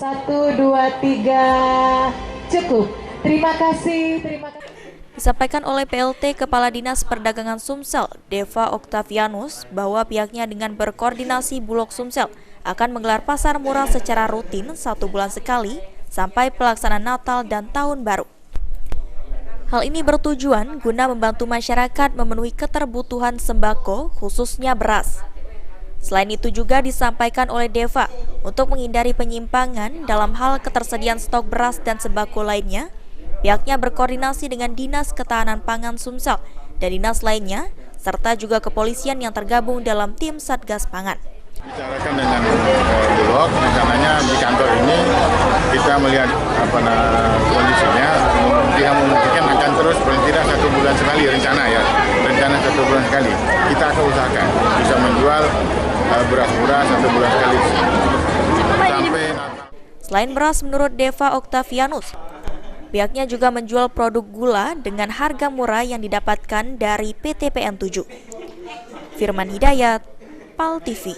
1, 2, 3, cukup. Terima kasih. Disampaikan oleh PLT Kepala Dinas Perdagangan Sumsel, Deva Oktavianus, bahwa pihaknya dengan berkoordinasi Bulog Sumsel akan menggelar pasar murah secara rutin 1 bulan sekali sampai pelaksanaan Natal dan Tahun Baru. Hal ini bertujuan guna membantu masyarakat memenuhi keterbutuhan sembako, khususnya beras. Selain itu juga disampaikan oleh Deva, untuk menghindari penyimpangan dalam hal ketersediaan stok beras dan sembako lainnya, pihaknya berkoordinasi dengan Dinas Ketahanan Pangan Sumsel dan dinas lainnya, serta juga kepolisian yang tergabung dalam tim Satgas Pangan. Bicarakan dengan Bulog, rencananya di kantor ini kita melihat kondisinya, dia memungkinkan akan terus paling tidak 1 bulan sekali rencana 1 bulan sekali. Kita akan usahakan bisa menjual beras murah 1 bulan sekali sampai Natal. Selain beras, menurut Deva Oktavianus, pihaknya juga menjual produk gula dengan harga murah yang didapatkan dari PT PN 7. Firman Hidayat, PAL TV.